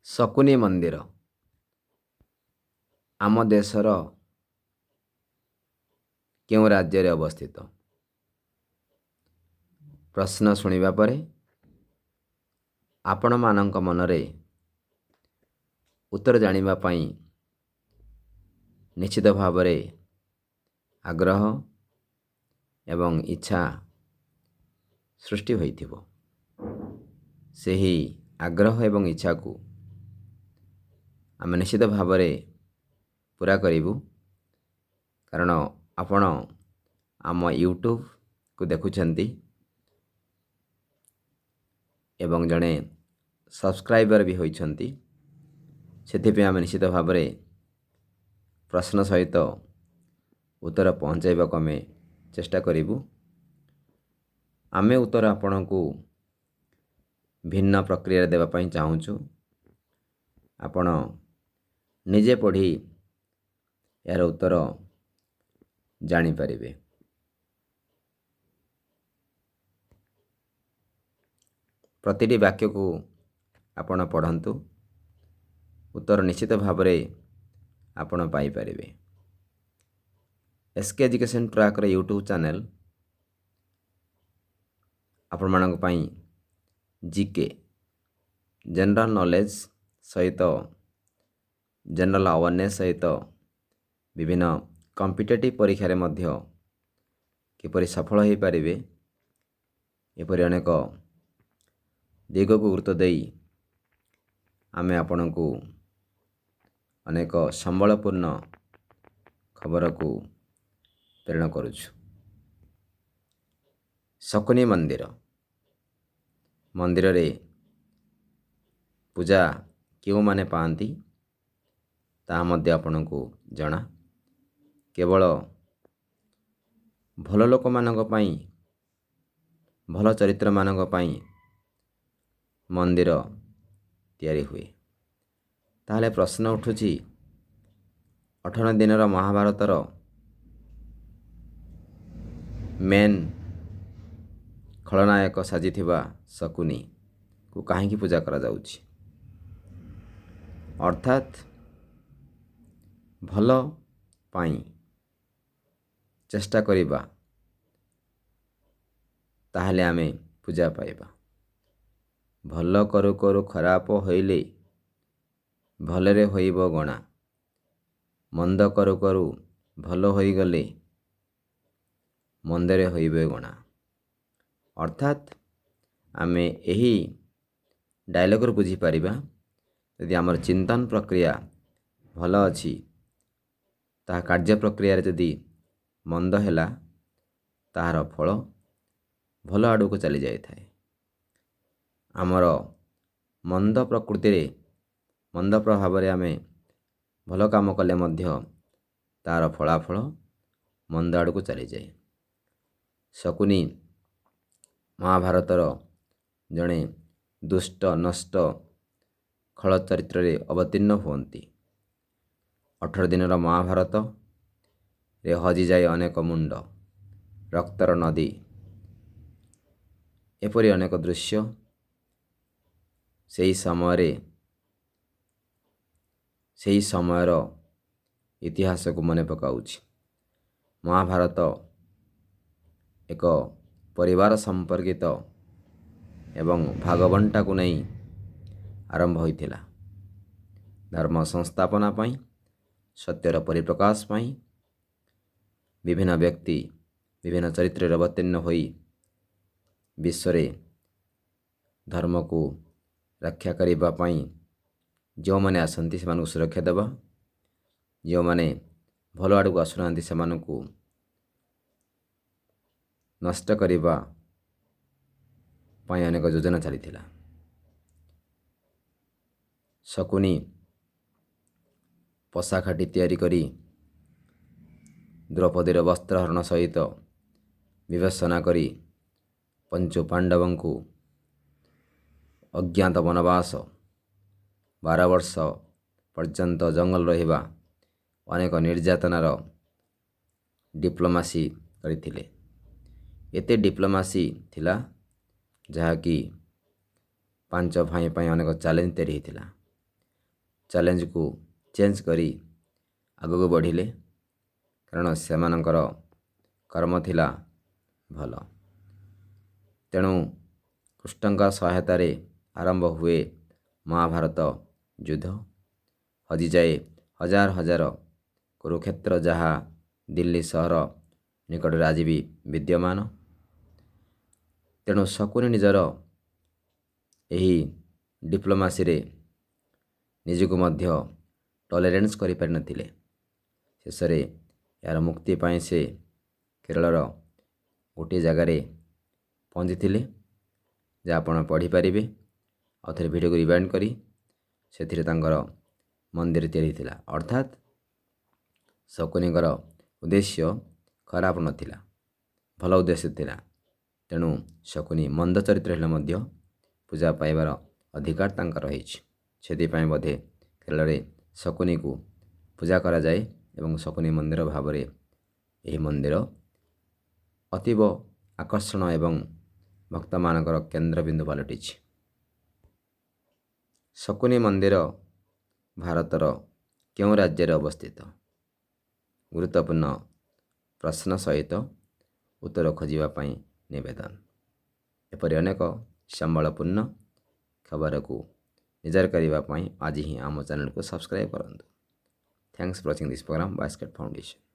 ଶକୁନି ମନ୍ଦିର ଆମ ଦେଶର କେଉଁ ରାଜ୍ୟରେ ଅବସ୍ଥିତ? ପ୍ରଶ୍ନ ଶୁଣିବା ପରେ ଆପଣମାନଙ୍କ ମନରେ ଉତ୍ତର ଜାଣିବା ପାଇଁ ନିଶ୍ଚିତ ଭାବରେ ଆଗ୍ରହ ଏବଂ ଇଚ୍ଛା ସୃଷ୍ଟି ହୋଇଥିବ। ସେହି ଆଗ୍ରହ ଏବଂ ଇଚ୍ଛାକୁ ଆମେ ନିଶ୍ଚିତ ଭାବରେ ପୂରା କରିବୁ, କାରଣ ଆପଣ ଆମ ୟୁଟ୍ୟୁବକୁ ଦେଖୁଛନ୍ତି ଏବଂ ଜଣେ ସବସ୍କ୍ରାଇବର ବି ହୋଇଛନ୍ତି। ସେଥିପାଇଁ ଆମେ ନିଶ୍ଚିତ ଭାବରେ ପ୍ରଶ୍ନ ସହିତ ଉତ୍ତର ପହଞ୍ଚାଇବାକୁ ଆମେ ଚେଷ୍ଟା କରିବୁ। ଆମେ ଉତ୍ତର ଆପଣଙ୍କୁ ଭିନ୍ନ ପ୍ରକ୍ରିୟାରେ ଦେବା ପାଇଁ ଚାହୁଁଛୁ। ଆପଣ ନିଜେ ପଢ଼ି ଏହାର ଉତ୍ତର ଜାଣିପାରିବେ। ପ୍ରତିଟି ବାକ୍ୟକୁ ଆପଣ ପଢ଼ନ୍ତୁ, ଉତ୍ତର ନିଶ୍ଚିତ ଭାବରେ ଆପଣ ପାଇପାରିବେ। SK ଏଜୁକେସନ୍ ଟ୍ରାକ୍ର ୟୁଟ୍ୟୁବ୍ ଚ୍ୟାନେଲ୍ ଆପଣମାନଙ୍କ ପାଇଁ GK ଜେନେରାଲ୍ ନଲେଜ୍ ସହିତ ଜେନେରାଲ୍ ଆୱାରନେସ୍ ସହିତ ବିଭିନ୍ନ କମ୍ପିଟେଟିଭ୍ ପରୀକ୍ଷାରେ ମଧ୍ୟ କିପରି ସଫଳ ହୋଇପାରିବେ, ଏପରି ଅନେକ ଦିଗକୁ ଗୁରୁତ୍ୱ ଦେଇ ଆମେ ଆପଣଙ୍କୁ ଅନେକ ସମ୍ବଳପୂର୍ଣ୍ଣ ଖବରକୁ ପ୍ରେରଣ କରୁଛୁ। ଶକୁନି ମନ୍ଦିରରେ ପୂଜା କେଉଁମାନେ ପାଆନ୍ତି ତାହା ମଧ୍ୟ ଆପଣଙ୍କୁ ଜଣା। କେବଳ ଭଲ ଲୋକମାନଙ୍କ ପାଇଁ, ଭଲ ଚରିତ୍ରମାନଙ୍କ ପାଇଁ ମନ୍ଦିର ତିଆରି ହୁଏ। ତାହେଲେ ପ୍ରଶ୍ନ ଉଠୁଛି, 18 ଦିନର ମହାଭାରତର ମେନ୍ ଖଳନାୟକ ସାଜିଥିବା ଶକୁନିକୁ କାହିଁକି ପୂଜା କରାଯାଉଛି? ଅର୍ଥାତ୍ ଭଲ ପାଇଁ ଚେଷ୍ଟା କରିବା, ତାହେଲେ ଆମେ ପୂଜା ପାଇବା। ଭଲ କରୁ କରୁ ଖରାପ ହୋଇଲେ ଭଲରେ ହୋଇବ ଗଣା। ମନ୍ଦ କରୁ କରୁ ଭଲ ହୋଇଗଲେ ମନ୍ଦରେ ହୋଇବେ ଗଣା। ଅର୍ଥାତ୍ ଆମେ ଏହି ଡାଇଲଗରୁ ବୁଝିପାରିବା, ଯଦି ଆମର ଚିନ୍ତନ ପ୍ରକ୍ରିୟା ଭଲ ଅଛି, ତାହା କାର୍ଯ୍ୟ ପ୍ରକ୍ରିୟାରେ ଯଦି ମନ୍ଦ ହେଲା, ତାହାର ଫଳ ଭଲ ଆଡ଼କୁ ଚାଲି ଯାଇଥାଏ। ଆମର ମନ୍ଦ ପ୍ରକୃତିରେ, ମନ୍ଦ ପ୍ରଭାବରେ ଆମେ ଭଲ କାମ କଲେ ମଧ୍ୟ ତାହାର ଫଳାଫଳ ମନ୍ଦ ଆଡ଼କୁ ଚାଲିଯାଏ। ଶକୁନି ମହାଭାରତର ଜଣେ ଦୁଷ୍ଟ ନଷ୍ଟ ଖଳ ଚରିତ୍ରରେ ଅବତୀର୍ଣ୍ଣ ହୁଅନ୍ତି। 18 ଦିନର ମହାଭାରତରେ ହଜିଯାଏ ଅନେକ ମୁଣ୍ଡ, ରକ୍ତର ନଦୀ, ଏପରି ଅନେକ ଦୃଶ୍ୟ ସେହି ସମୟର ଇତିହାସକୁ ମନେ ପକାଉଛି। ମହାଭାରତ ଏକ ପରିବାର ସମ୍ପର୍କିତ ଏବଂ ଭାଗବଣ୍ଟାକୁ ନେଇ ଆରମ୍ଭ ହୋଇଥିଲା। ଧର୍ମ ସଂସ୍ଥାପନା ପାଇଁ, ସତ୍ୟର ପରିପ୍ରକାଶ ପାଇଁ ବିଭିନ୍ନ ବ୍ୟକ୍ତି ବିଭିନ୍ନ ଚରିତ୍ରରେ ଅବତୀର୍ଣ୍ଣ ହୋଇ ବିଶ୍ୱରେ ଧର୍ମକୁ ରକ୍ଷା କରିବା ପାଇଁ ଯେଉଁମାନେ ଆସନ୍ତି ସେମାନଙ୍କୁ ସୁରକ୍ଷା ଦେବା, ଯେଉଁମାନେ ଭଲ ଆଡ଼କୁ ଆସୁନାହାନ୍ତି ସେମାନଙ୍କୁ ନଷ୍ଟ କରିବା ପାଇଁ ଅନେକ ଯୋଜନା ଚାଲିଥିଲା। ଶକୁନି ପଶାଖାଟି ତିଆରି କରି ଦ୍ରୌପଦୀର ବସ୍ତ୍ରହରଣ ସହିତ ବିବେଚନା କରି ପଞ୍ଚୁ ପାଣ୍ଡବଙ୍କୁ ଅଜ୍ଞାତ ବନବାସ 12 ବର୍ଷ ପର୍ଯ୍ୟନ୍ତ ଜଙ୍ଗଲ ରହିବା, ଅନେକ ନିର୍ଯାତନାର ଡିପ୍ଲୋମାସି କରିଥିଲେ। ଏତେ ଡିପ୍ଲୋମାସି ଥିଲା ଯାହାକି 5 ଭାଇ ପାଇଁ ଅନେକ ଚ୍ୟାଲେଞ୍ଜ ତିଆରି ହୋଇଥିଲା। ଚ୍ୟାଲେଞ୍ଜକୁ ଚେଞ୍ଜ କରି ଆଗକୁ ବଢ଼ିଲେ, କାରଣ ସେମାନଙ୍କର କର୍ମ ଥିଲା ଭଲ। ତେଣୁ କୃଷ୍ଣଙ୍କ ସହାୟତାରେ ଆରମ୍ଭ ହୁଏ ମହାଭାରତ ଯୁଦ୍ଧ। ହଜିଯାଏ ହଜାର ହଜାର କୁରୁକ୍ଷେତ୍ର, ଯାହା ଦିଲ୍ଲୀ ସହର ନିକଟରେ ଆଜି ବି ବିଦ୍ୟମାନ। ତେଣୁ ଶକୁନି ନିଜର ଏହି ଡିପ୍ଲୋମାସିରେ ନିଜକୁ ମଧ୍ୟ ଟଲେରେନ୍ସ କରିପାରିନଥିଲେ। ଶେଷରେ ଏହାର ମୁକ୍ତି ପାଇଁ ସେ କେରଳର ଗୋଟିଏ ଜାଗାରେ ପହଞ୍ଚିଥିଲେ, ଯାହା ଆପଣ ପଢ଼ିପାରିବେ। ଆଉ ଥରେ ଭିଡ଼ିଓକୁ ରିୱାଇଣ୍ଡ କରି ସେଥିରେ ତାଙ୍କର ମନ୍ଦିର ତିଆରି ହେଇଥିଲା। ଅର୍ଥାତ୍ ଶକୁନିଙ୍କର ଉଦ୍ଦେଶ୍ୟ ଖରାପ ନଥିଲା, ଭଲ ଉଦ୍ଦେଶ୍ୟ ଥିଲା। ତେଣୁ ଶକୁନି ମନ୍ଦ ଚରିତ୍ର ହେଲେ ମଧ୍ୟ ପୂଜା ପାଇବାର ଅଧିକାର ତାଙ୍କର ରହିଛି। ସେଥିପାଇଁ ବୋଧେ କେରଳରେ ଶକୁନିକୁ ପୂଜା କରାଯାଏ ଏବଂ ଶକୁନି ମନ୍ଦିର ଭାବରେ ଏହି ମନ୍ଦିର ଅତୀବ ଆକର୍ଷଣ ଏବଂ ଭକ୍ତମାନଙ୍କର କେନ୍ଦ୍ରବିନ୍ଦୁ ପାଲଟିଛି। ଶକୁନି ମନ୍ଦିର ଭାରତର କେଉଁ ରାଜ୍ୟରେ ଅବସ୍ଥିତ? ଗୁରୁତ୍ୱପୂର୍ଣ୍ଣ ପ୍ରଶ୍ନ ସହିତ ଉତ୍ତର ଖୋଜିବା ପାଇଁ ନିବେଦନ। ଏପରି ଅନେକ ସମ୍ବଳପୂର୍ଣ୍ଣ ଖବରକୁ ନିଜର କରିବା ପାଇଁ ଆଜି ହିଁ ଆମ ଚ୍ୟାନେଲକୁ ସବସ୍କ୍ରାଇବ୍ କରନ୍ତୁ। Thanks for watching this program Basket foundation.